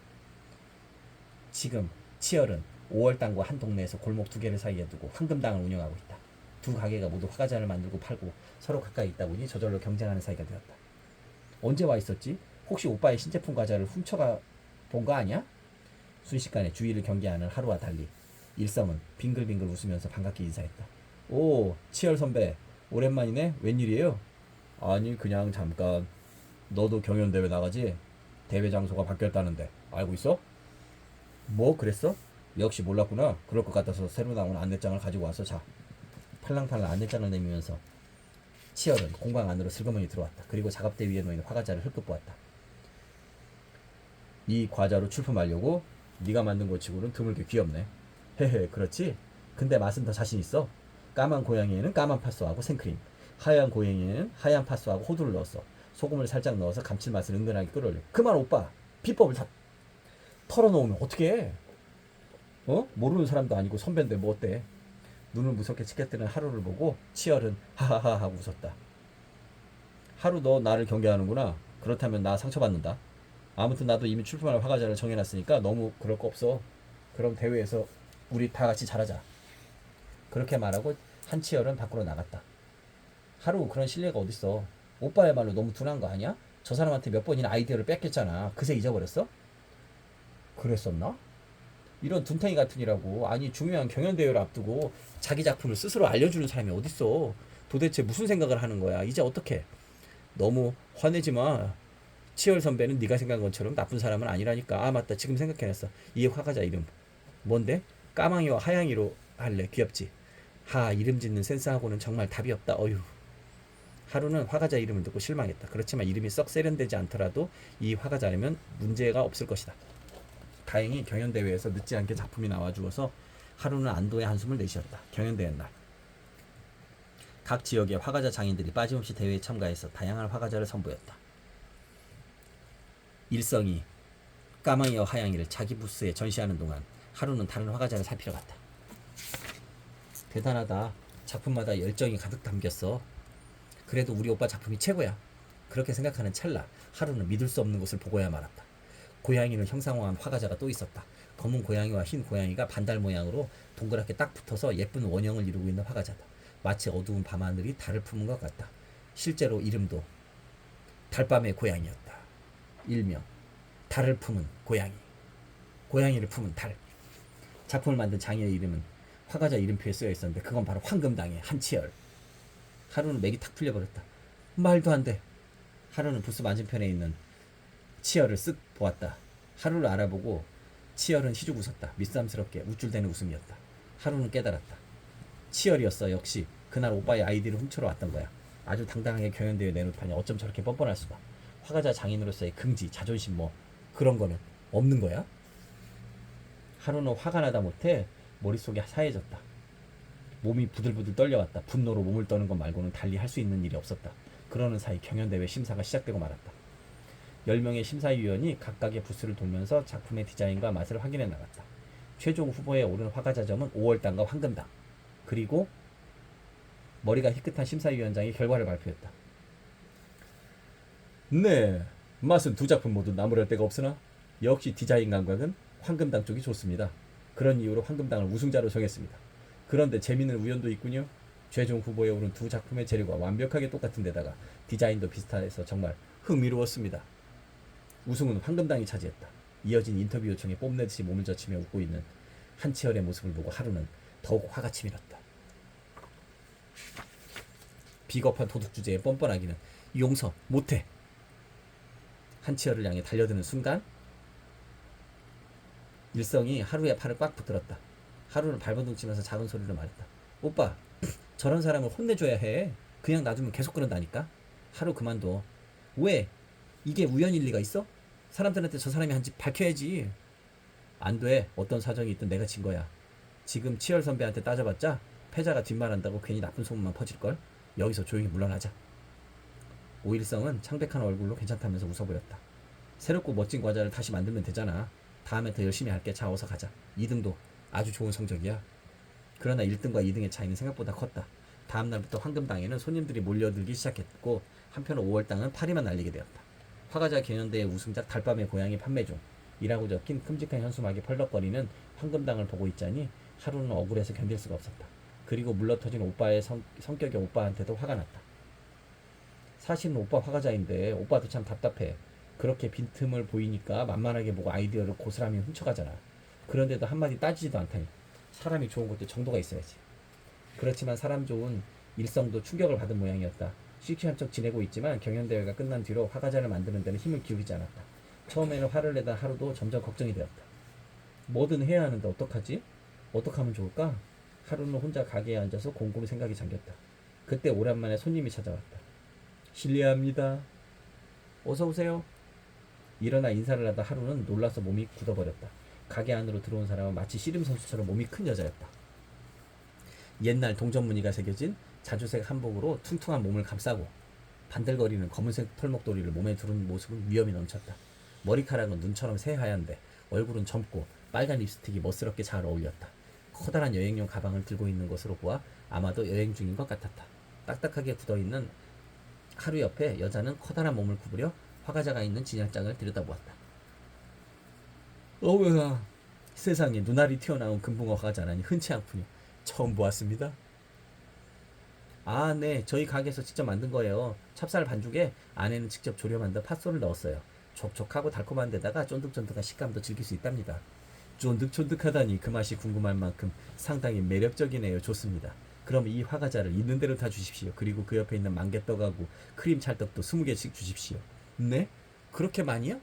지금 치열은 5월당과 한 동네에서 골목 2개를 사이에 두고 황금당을 운영하고 있다. 두 가게가 모두 화과자를 만들고 팔고 서로 가까이 있다 보니 저절로 경쟁하는 사이가 되었다. 언제 와 있었지? 혹시 오빠의 신제품 과자를 훔쳐가 본 거 아니야? 순식간에 주위를 경계하는 하루와 달리 일성은 빙글빙글 웃으면서 반갑게 인사했다. 오, 치열 선배. 오랜만이네. 웬일이에요? 아니 그냥 잠깐. 너도 경연대회 나가지? 대회 장소가 바뀌었다는데 알고 있어? 뭐 그랬어? 역시 몰랐구나. 그럴 것 같아서 새로 나온 안내장을 가지고 와서 자. 팔랑팔랑 안내장을 내밀면서 치열은 공방 안으로 슬그머니 들어왔다. 그리고 작업대 위에 놓인 화과자를 흘끗 보았다. 이 과자로 출품하려고? 네가 만든 것 치고는 드물게 귀엽네. 헤헤 그렇지? 근데 맛은 더 자신 있어. 까만 고양이에는 까만 팥소하고 생크림, 하얀 고양이에는 하얀 팥소하고 호두를 넣었어. 소금을 살짝 넣어서 감칠맛을 은근하게 끌어올려. 그만 오빠. 비법을 다 털어놓으면 어떡해. 모르는 사람도 아니고 선배인데 뭐 어때. 눈을 무섭게 치켜뜨는 하루를 보고 치열은 하하하 하고 웃었다. 하루 너 나를 경계하는구나. 그렇다면 나 상처받는다. 아무튼 나도 이미 출품할 화과자를 정해놨으니까 너무 그럴 거 없어. 그럼 대회에서 우리 다 같이 잘하자. 그렇게 말하고 한치열은 밖으로 나갔다. 하루 그런 실례가 어딨어. 오빠야말로 너무 둔한 거 아니야? 저 사람한테 몇 번이나 아이디어를 뺏겼잖아. 그새 잊어버렸어? 그랬었나? 이런 둔탱이 같으니라고. 아니 중요한 경연대회를 앞두고 자기 작품을 스스로 알려주는 사람이 어딨어. 도대체 무슨 생각을 하는 거야. 이제 어떡해. 너무 화내지 마. 치열 선배는 네가 생각한 것처럼 나쁜 사람은 아니라니까. 아 맞다, 지금 생각해냈어. 이 화가자 이름 뭔데? 까망이와 하양이로 할래. 귀엽지? 하, 이름 짓는 센스하고는 정말 답이 없다. 어휴. 하루는 화가자 이름을 듣고 실망했다. 그렇지만 이름이 썩 세련되지 않더라도 이 화가자라면 문제가 없을 것이다. 다행히 경연대회에서 늦지 않게 작품이 나와주어서 하루는 안도의 한숨을 내쉬었다. 경연대회 날 각 지역의 화가자 장인들이 빠짐없이 대회에 참가해서 다양한 화가자를 선보였다. 일성이 까망이와 하양이를 자기 부스에 전시하는 동안 하루는 다른 화가자를 살피러 갔다. 대단하다. 작품마다 열정이 가득 담겼어. 그래도 우리 오빠 작품이 최고야. 그렇게 생각하는 찰나 하루는 믿을 수 없는 것을 보고야 말았다. 고양이를 형상화한 화가자가 또 있었다. 검은 고양이와 흰 고양이가 반달 모양으로 동그랗게 딱 붙어서 예쁜 원형을 이루고 있는 화가자다. 마치 어두운 밤하늘이 달을 품은 것 같다. 실제로 이름도 달밤의 고양이였다. 일명 달을 품은 고양이, 고양이를 품은 달. 작품을 만든 장인의 이름은 화가자 이름표에 쓰여 있었는데 그건 바로 황금당의 한치열. 하루는 맥이 탁 풀려버렸다. 말도 안 돼. 하루는 부스 맞은편에 있는 치열을 쓱 보았다. 하루를 알아보고 치열은 희죽 웃었다. 미쌈스럽게 우쭐대는 웃음이었다. 하루는 깨달았다. 치열이었어. 역시 그날 오빠의 아이디를 훔쳐러 왔던 거야. 아주 당당하게 경연대회 내놓다니 어쩜 저렇게 뻔뻔할 수가. 화가자 장인으로서의 긍지, 자존심 뭐 그런 거는 없는 거야? 하루는 화가 나다 못해 머릿속이 하얘졌다. 몸이 부들부들 떨려왔다. 분노로 몸을 떠는 것 말고는 달리 할 수 있는 일이 없었다. 그러는 사이 경연대회 심사가 시작되고 말았다. 10명의 심사위원이 각각의 부스를 돌면서 작품의 디자인과 맛을 확인해 나갔다. 최종 후보에 오른 화가자점은 5월당과 황금당, 그리고 머리가 희끗한 심사위원장이 결과를 발표했다. 네, 맛은 두 작품 모두 나무랄 데가 없으나 역시 디자인 감각은 황금당 쪽이 좋습니다. 그런 이유로 황금당을 우승자로 정했습니다. 그런데 재미있는 우연도 있군요. 최종 후보에 오른 두 작품의 재료가 완벽하게 똑같은 데다가 디자인도 비슷해서 정말 흥미로웠습니다. 우승은 황금당이 차지했다. 이어진 인터뷰 요청에 뽐내듯이 몸을 젖히며 웃고 있는 한치열의 모습을 보고 하루는 더욱 화가 치밀었다. 비겁한 도둑 주제에 뻔뻔하기는 용서 못해. 한치열을 향해 달려드는 순간 일성이 하루의 팔을 꽉 붙들었다. 하루는 발버둥 치면서 작은 소리로 말했다. 오빠, 저런 사람을 혼내줘야 해. 그냥 놔두면 계속 그런다니까. 하루 그만둬. 왜? 이게 우연일 리가 있어? 사람들한테 저 사람이 한지 밝혀야지. 안 돼. 어떤 사정이 있든 내가 진 거야. 지금 치열 선배한테 따져봤자 패자가 뒷말한다고 괜히 나쁜 소문만 퍼질걸. 여기서 조용히 물러나자. 오일성은 창백한 얼굴로 괜찮다면서 웃어보였다. 새롭고 멋진 과자를 다시 만들면 되잖아. 다음에 더 열심히 할게. 자, 어서 가자. 2등도 아주 좋은 성적이야. 그러나 1등과 2등의 차이는 생각보다 컸다. 다음날부터 황금당에는 손님들이 몰려들기 시작했고 한편 5월당은 파리만 날리게 되었다. 화가자 경연대회 우승작 달밤의 고양이 판매 중 이라고 적힌 큼직한 현수막이 펄럭거리는 황금당을 보고 있자니 하루는 억울해서 견딜 수가 없었다. 그리고 물러터진 오빠의 성격의 오빠한테도 화가 났다. 사실은 오빠 화가자인데 오빠도 참 답답해. 그렇게 빈틈을 보이니까 만만하게 보고 아이디어를 고스란히 훔쳐가잖아. 그런데도 한마디 따지지도 않다니. 사람이 좋은 것도 정도가 있어야지. 그렇지만 사람 좋은 일성도 충격을 받은 모양이었다. 시크한 척 지내고 있지만 경연대회가 끝난 뒤로 화가자를 만드는 데는 힘을 기울이지 않았다. 처음에는 화를 내던 하루도 점점 걱정이 되었다. 뭐든 해야 하는데 어떡하지? 어떡하면 좋을까? 하루는 혼자 가게에 앉아서 곰곰이 생각이 잠겼다. 그때 오랜만에 손님이 찾아왔다. 실례합니다. 어서 오세요. 일어나 인사를 하다 하루는 놀라서 몸이 굳어버렸다. 가게 안으로 들어온 사람은 마치 씨름 선수처럼 몸이 큰 여자였다. 옛날 동전 무늬가 새겨진 자주색 한복으로 퉁퉁한 몸을 감싸고 반들거리는 검은색 털목도리를 몸에 두른 모습은 위험이 넘쳤다. 머리카락은 눈처럼 새하얀데 얼굴은 젊고 빨간 립스틱이 멋스럽게 잘 어울렸다. 커다란 여행용 가방을 들고 있는 것으로 보아 아마도 여행 중인 것 같았다. 딱딱하게 굳어있는 하루 옆에 여자는 커다란 몸을 구부려 화가자가 있는 진열장을 들여다보았다. 어머나, 세상에 눈알이 튀어나온 금붕어 화가자라니 흔치 않군요. 처음 보았습니다. 아, 네. 저희 가게에서 직접 만든 거예요. 찹쌀 반죽에 안에는 직접 졸여 만든 팥소를 넣었어요. 촉촉하고 달콤한 데다가 쫀득쫀득한 식감도 즐길 수 있답니다. 쫀득쫀득하다니 그 맛이 궁금할 만큼 상당히 매력적이네요. 좋습니다. 그럼 이 화과자를 있는 대로 다 주십시오. 그리고 그 옆에 있는 만개떡하고 크림 찰떡도 20개씩 주십시오. 네? 그렇게 많이요?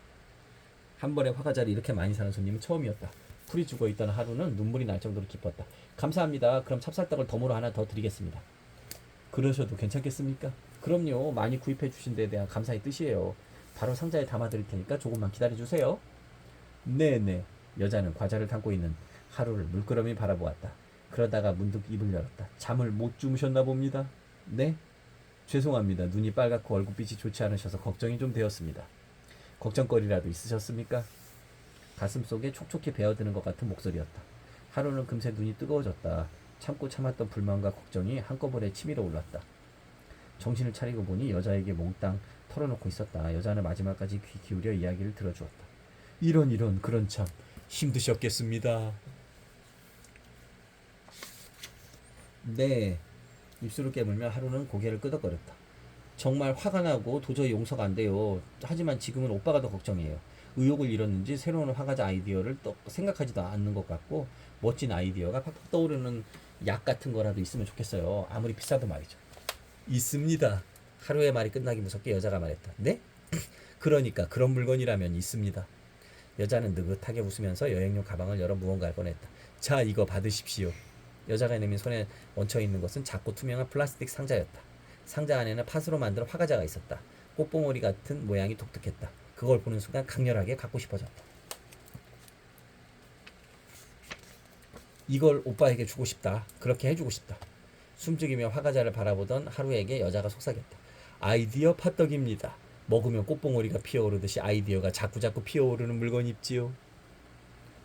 한 번에 화과자를 이렇게 많이 사는 손님은 처음이었다. 풀이 죽어 있던 하루는 눈물이 날 정도로 기뻤다. 감사합니다. 그럼 찹쌀떡을 덤으로 하나 더 드리겠습니다. 그러셔도 괜찮겠습니까? 그럼요. 많이 구입해 주신 데에 대한 감사의 뜻이에요. 바로 상자에 담아 드릴 테니까 조금만 기다려 주세요. 네네. 여자는 과자를 담고 있는 하루를 물끄러미 바라보았다. 그러다가 문득 입을 열었다. 잠을 못 주무셨나 봅니다. 네? 죄송합니다. 눈이 빨갛고 얼굴빛이 좋지 않으셔서 걱정이 좀 되었습니다. 걱정거리라도 있으셨습니까? 가슴속에 촉촉히 베어드는 것 같은 목소리였다. 하루는 금세 눈이 뜨거워졌다. 참고 참았던 불만과 걱정이 한꺼번에 치밀어 올랐다. 정신을 차리고 보니 여자에게 몽땅 털어놓고 있었다. 여자는 마지막까지 귀 기울여 이야기를 들어주었다. 이런 그런 참 힘드셨겠습니다. 네. 입술을 깨물며 하루는 고개를 끄덕거렸다. 정말 화가 나고 도저히 용서가 안 돼요. 하지만 지금은 오빠가 더 걱정이에요. 의욕을 잃었는지 새로운 화가자 아이디어를 생각하지도 않는 것 같고 멋진 아이디어가 팍팍 떠오르는 약 같은 거라도 있으면 좋겠어요. 아무리 비싸도 말이죠. 있습니다. 하루의 말이 끝나기 무섭게 여자가 말했다. 네? 그러니까 그런 물건이라면 있습니다. 여자는 느긋하게 웃으면서 여행용 가방을 열어 무언가를 꺼냈다. 자, 이거 받으십시오. 여자가 내민 손에 얹혀 있는 것은 작고 투명한 플라스틱 상자였다. 상자 안에는 팥으로 만든 화과자가 있었다. 꽃봉오리 같은 모양이 독특했다. 그걸 보는 순간 강렬하게 갖고 싶어졌다. 이걸 오빠에게 주고 싶다. 그렇게 해주고 싶다. 숨죽이며 화과자를 바라보던 하루에게 여자가 속삭였다. 아이디어 팥떡입니다. 먹으면 꽃봉오리가 피어오르듯이 아이디어가 자꾸자꾸 피어오르는 물건입지요.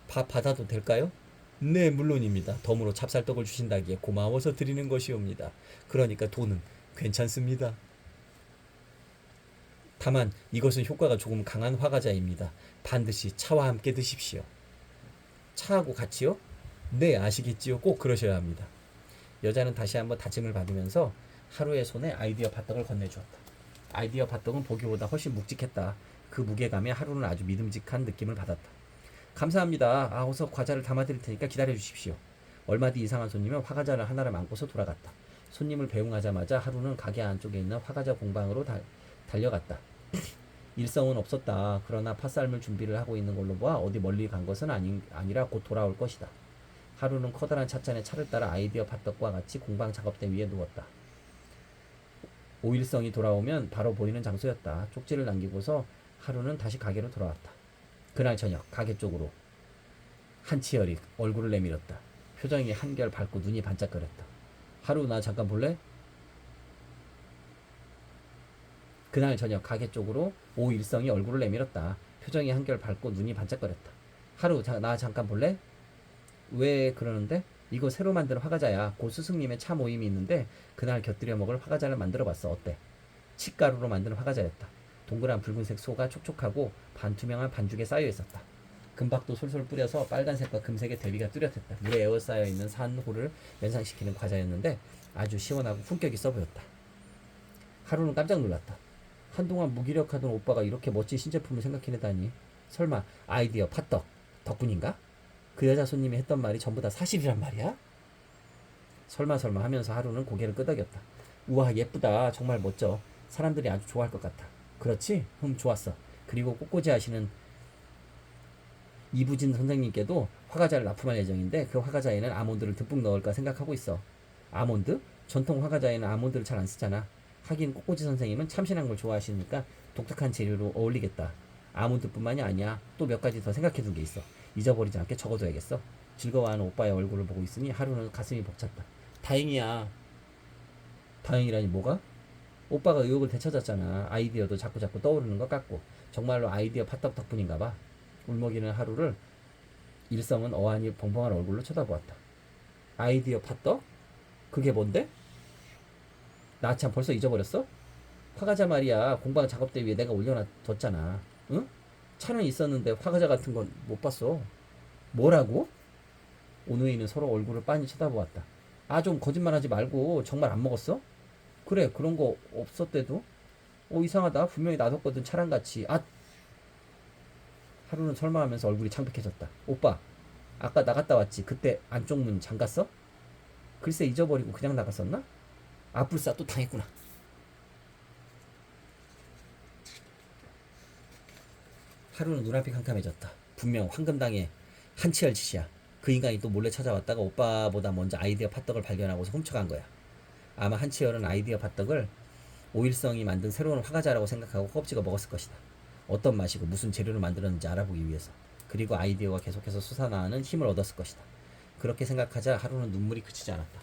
밥 받아도 될까요? 네, 물론입니다. 덤으로 찹쌀떡을 주신다기에 고마워서 드리는 것이옵니다. 그러니까 돈은 괜찮습니다. 다만 이것은 효과가 조금 강한 화과자입니다. 반드시 차와 함께 드십시오. 차하고 같이요? 네, 아시겠지요? 꼭 그러셔야 합니다. 여자는 다시 한번 다짐을 받으면서 하루의 손에 아이디어 팥떡을 건네주었다. 아이디어 팥떡은 보기보다 훨씬 묵직했다. 그 무게감에 하루는 아주 믿음직한 느낌을 받았다. 감사합니다. 어서 과자를 담아드릴 테니까 기다려 주십시오. 얼마 뒤 이상한 손님은 화과자를 하나를 안고서 돌아갔다. 손님을 배웅하자마자 하루는 가게 안쪽에 있는 화과자 공방으로 달려갔다. 일성은 없었다. 그러나 팥쌀물 준비를 하고 있는 걸로 보아 어디 멀리 간 것은 아니라 곧 돌아올 것이다. 하루는 커다란 찻잔에 차를 따라 아이디어 팥떡과 같이 공방 작업대 위에 누웠다. 오일성이 돌아오면 바로 보이는 장소였다. 쪽지를 남기고서 하루는 다시 가게로 돌아왔다. 그날 저녁 가게 쪽으로 한치열이 얼굴을 내밀었다. 표정이 한결 밝고 눈이 반짝거렸다. 하루, 나 잠깐 볼래? 그날 저녁 가게 쪽으로 오일성이 얼굴을 내밀었다. 표정이 한결 밝고 눈이 반짝거렸다. 하루, 나 잠깐 볼래? 왜 그러는데? 이거 새로 만든 화과자야. 곧 스승님의 차 모임이 있는데 그날 곁들여 먹을 화과자를 만들어봤어. 어때? 칡가루로 만든 화과자였다. 동그란 붉은색 소가 촉촉하고 반투명한 반죽에 쌓여 있었다. 금박도 솔솔 뿌려서 빨간색과 금색의 대비가 뚜렷했다. 물에 에워싸여 있는 산호를 연상시키는 과자였는데 아주 시원하고 품격 있어 보였다. 하루는 깜짝 놀랐다. 한동안 무기력하던 오빠가 이렇게 멋진 신제품을 생각해내다니. 설마 아이디어 팥떡 덕분인가? 그 여자 손님이 했던 말이 전부 다 사실이란 말이야? 설마 하면서 하루는 고개를 끄덕였다. 우와, 예쁘다. 정말 멋져. 사람들이 아주 좋아할 것 같아. 그렇지? 좋았어. 그리고 꽃꽂이 하시는 이부진 선생님께도 화과자를 납품할 예정인데 그 화과자에는 아몬드를 듬뿍 넣을까 생각하고 있어. 아몬드? 전통 화과자에는 아몬드를 잘 안 쓰잖아. 하긴 꽃꽂이 선생님은 참신한 걸 좋아하시니까 독특한 재료로 어울리겠다. 아몬드뿐만이 아니야. 또 몇 가지 더 생각해둔 게 있어. 잊어버리지 않게 적어둬야겠어. 즐거워하는 오빠의 얼굴을 보고 있으니 하루는 가슴이 벅찼다. 다행이야. 다행이라니 뭐가? 오빠가 의욕을 되찾았잖아. 아이디어도 자꾸자꾸 떠오르는 것 같고. 정말로 아이디어 팥떡 덕분인가 봐. 울먹이는 하루를 일성은 어안이 벙벙한 얼굴로 쳐다보았다. 아이디어 팥떡? 그게 뭔데? 나 참 벌써 잊어버렸어? 화과자 말이야. 공방 작업대 위에 내가 올려놔뒀잖아. 응? 차는 있었는데 화과자 같은 건 못 봤어. 뭐라고? 오누이는 서로 얼굴을 빤히 쳐다보았다. 좀 거짓말하지 말고 정말 안 먹었어? 그래 그런 거 없었대도. 이상하다. 분명히 놔뒀거든 차량같이. 아, 하루는 설마 하면서 얼굴이 창백해졌다. 오빠, 아까 나갔다 왔지? 그때 안쪽 문 잠갔어? 글쎄 잊어버리고 그냥 나갔었나? 아뿔싸 또 당했구나. 하루는 눈앞이 캄캄해졌다. 분명 황금당의 한치열 짓이야. 그 인간이 또 몰래 찾아왔다가 오빠보다 먼저 아이디어 팥떡을 발견하고서 훔쳐간 거야. 아마 한치열은 아이디어 팥떡을 오일성이 만든 새로운 화과자라고 생각하고 허겁지겁 먹었을 것이다. 어떤 맛이고 무슨 재료로 만들었는지 알아보기 위해서. 그리고 아이디어가 계속해서 솟아나는 힘을 얻었을 것이다. 그렇게 생각하자 하루는 눈물이 그치지 않았다.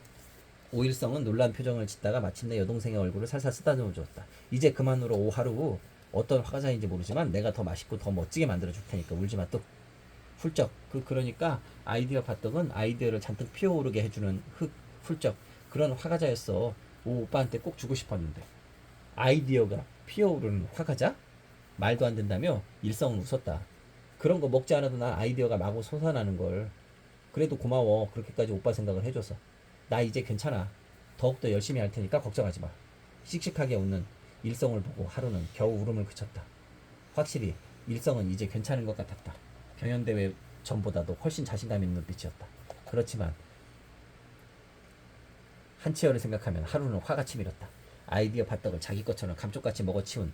오일성은 놀란 표정을 짓다가 마침내 여동생의 얼굴을 살살 쓰다듬어 주었다. 이제 그만으로 오하루. 어떤 화과자인지 모르지만 내가 더 맛있고 더 멋지게 만들어 줄 테니까 울지마 뚝. 훌쩍. 그러니까 아이디어 팥떡은 아이디어를 잔뜩 피어오르게 해주는 훌쩍 그런 화과자였어. 오빠한테 꼭 주고 싶었는데. 아이디어가 피어오르는 화과자? 말도 안 된다며 일성은 웃었다. 그런 거 먹지 않아도 난 아이디어가 마구 솟아나는 걸. 그래도 고마워. 그렇게까지 오빠 생각을 해줘서. 나 이제 괜찮아. 더욱더 열심히 할 테니까 걱정하지 마. 씩씩하게 웃는 일성을 보고 하루는 겨우 울음을 그쳤다. 확실히 일성은 이제 괜찮은 것 같았다. 경연대회 전보다도 훨씬 자신감 있는 눈빛이었다. 그렇지만 한치열을 생각하면 하루는 화가 치밀었다. 아이디어 팥떡을 자기 것처럼 감쪽같이 먹어치운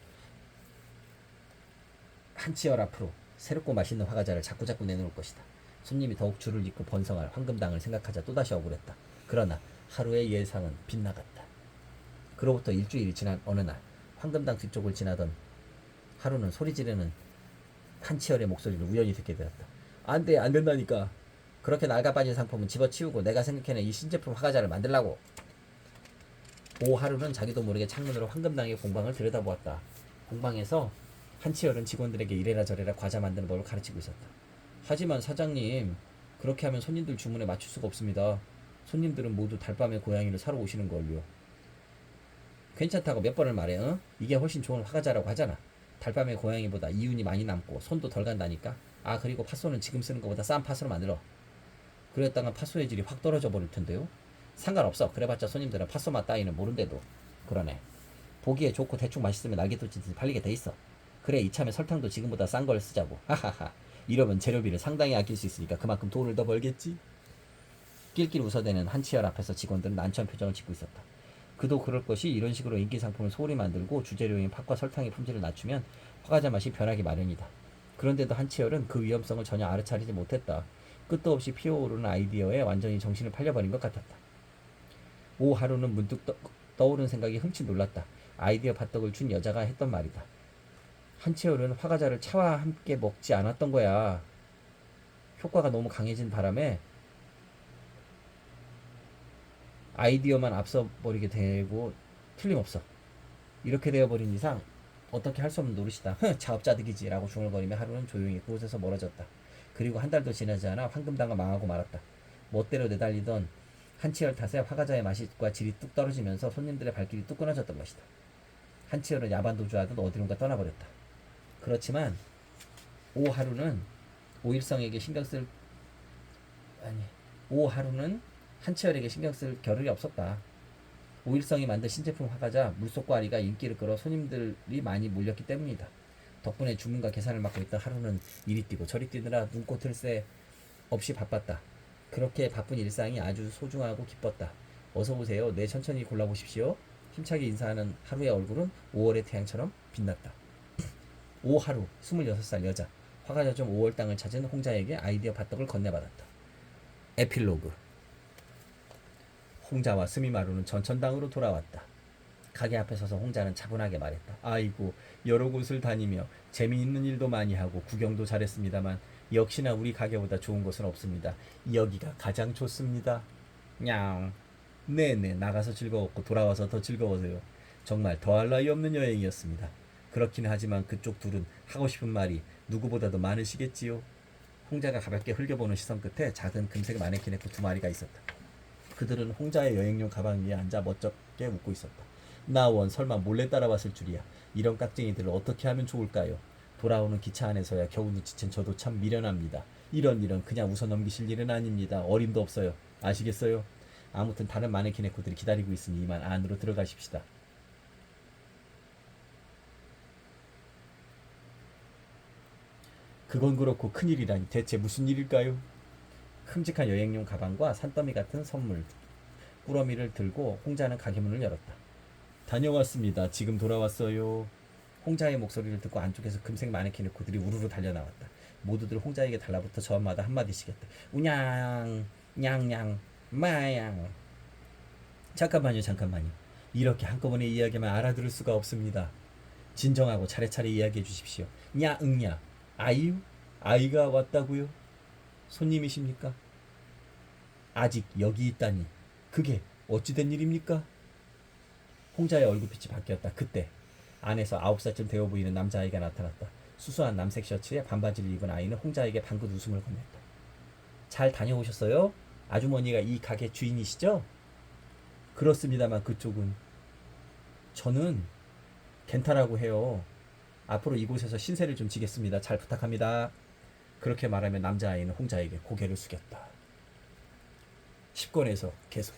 한치열 앞으로 새롭고 맛있는 화과자를 자꾸자꾸 내놓을 것이다. 손님이 더욱 줄을 잇고 번성할 황금당을 생각하자 또다시 억울했다. 그러나 하루의 예상은 빗나갔다. 그로부터 일주일이 지난 어느 날 황금당 뒤쪽을 지나던 하루는 소리 지르는 한치열의 목소리를 우연히 듣게 되었다. 안돼, 안 된다니까. 그렇게 낡아빠진 상품은 집어치우고 내가 생각해낸 이 신제품 화과자를 만들라고. 오하루는 자기도 모르게 창문으로 황금당의 공방을 들여다보았다. 공방에서 한치열은 직원들에게 이래라 저래라 과자 만드는 법을 가르치고 있었다. 하지만 사장님, 그렇게 하면 손님들 주문에 맞출 수가 없습니다. 손님들은 모두 달밤에 고양이를 사러 오시는 걸요. 괜찮다고 몇 번을 말해. 응? 이게 훨씬 좋은 화과자라고 하잖아. 달밤에 고양이보다 이윤이 많이 남고 손도 덜 간다니까. 아, 그리고 팥소는 지금 쓰는 것보다 싼 팥으로 만들어. 그랬다간 팥소의 질이 확 떨어져 버릴 텐데요. 상관없어. 그래봤자 손님들은 팥소 맛 따위는 모른대도. 그러네. 보기에 좋고 대충 맛있으면 날개도짓이 팔리게 돼 있어. 그래, 이참에 설탕도 지금보다 싼 걸 쓰자고. 하하하. 이러면 재료비를 상당히 아낄 수 있으니까 그만큼 돈을 더 벌겠지. 낄낄 웃어대는 한치열 앞에서 직원들은 난처한 표정을 짓고 있었다. 그도 그럴 것이 이런 식으로 인기 상품을 소홀히 만들고 주재료인 팥과 설탕의 품질을 낮추면 화과자 맛이 변하기 마련이다. 그런데도 한치열은 그 위험성을 전혀 알아차리지 못했다. 끝도 없이 피어오르는 아이디어에 완전히 정신을 팔려버린 것 같았다. 오하루는 문득 떠오른 생각이 흠칫 놀랐다. 아이디어 팥떡을 준 여자가 했던 말이다. 한치열은 화과자를 차와 함께 먹지 않았던 거야. 효과가 너무 강해진 바람에 아이디어만 앞서 버리게 되고 틀림없어. 이렇게 되어버린 이상 어떻게 할 수 없는 노릇이다. 자업자득이지 라고 중얼거리며 하루는 조용히 그곳에서 멀어졌다. 그리고 한 달도 지나지 않아 황금당은 망하고 말았다. 멋대로 내달리던 한치열 탓에 화과자의 맛과 질이 뚝 떨어지면서 손님들의 발길이 뚝 끊어졌던 것이다. 한치열은 야반도주하듯 어디론가 떠나버렸다. 그렇지만 오하루는 오일성에게 신경쓸 아니 오하루는 한치열에게 신경쓸 겨를이 없었다. 오일성이 만든 신제품 화과자 물속과리가 인기를 끌어 손님들이 많이 몰렸기 때문이다. 덕분에 주문과 계산을 맡고 있던 하루는 이리 뛰고 저리 뛰느라 눈꽃을 새 없이 바빴다. 그렇게 바쁜 일상이 아주 소중하고 기뻤다. 어서오세요. 네, 천천히 골라보십시오. 힘차게 인사하는 하루의 얼굴은 5월의 태양처럼 빛났다. 오하루, 26살 여자. 화과자점 5월 땅을 찾은 홍자에게 아이디어 팥떡을 건네받았다. 에필로그. 홍자와 스미마루는 전천당으로 돌아왔다. 가게 앞에 서서 홍자는 차분하게 말했다. 아이고, 여러 곳을 다니며 재미있는 일도 많이 하고 구경도 잘했습니다만 역시나 우리 가게보다 좋은 곳은 없습니다. 여기가 가장 좋습니다. 냥. 네네, 나가서 즐거웠고 돌아와서 더 즐거워서요. 정말 더할 나위 없는 여행이었습니다. 그렇긴 하지만 그쪽 둘은 하고 싶은 말이 누구보다도 많으시겠지요. 홍자가 가볍게 흘겨보는 시선 끝에 작은 금색 마네킹의 두 마리가 있었다. 그들은 홍자의 여행용 가방 위에 앉아 멋쩍게 웃고 있었다. 나원 설마 몰래 따라왔을 줄이야. 이런 깍쟁이들을 어떻게 하면 좋을까요? 돌아오는 기차 안에서야 겨우 눈치챈 저도 참 미련합니다. 이런 그냥 웃어 넘기실 일은 아닙니다. 어림도 없어요. 아시겠어요? 아무튼 다른 마네킹 에코들이 기다리고 있으니 이만 안으로 들어가십시다. 그건 그렇고 큰일이라니 대체 무슨 일일까요? 큼직한 여행용 가방과 산더미 같은 선물, 꾸러미를 들고 홍자는 가게 문을 열었다. 다녀왔습니다. 지금 돌아왔어요. 홍자의 목소리를 듣고 안쪽에서 금색 마네킹의 코들이 우르르 달려나왔다. 모두들 홍자에게 달라붙어 저마다 한마디씩 했다. 우냥, 냥냥, 마양. 잠깐만요, 잠깐만요. 이렇게 한꺼번에 이야기만 알아들을 수가 없습니다. 진정하고 차례차례 이야기해 주십시오. 냐, 응냐. 아이유? 아이가 왔다고요? 손님이십니까? 아직 여기 있다니. 그게 어찌된 일입니까? 홍자의 얼굴빛이 바뀌었다. 그때 안에서 9살쯤 되어 보이는 남자아이가 나타났다. 수수한 남색 셔츠에 반바지를 입은 아이는 홍자에게 방긋 웃음을 건넸다. 잘 다녀오셨어요? 아주머니가 이 가게 주인이시죠? 그렇습니다만 그쪽은 저는 겐타라고 해요. 앞으로 이곳에서 신세를 좀 지겠습니다. 잘 부탁합니다. 그렇게 말하며 남자아이는 홍자에게 고개를 숙였다. 10권에서 계속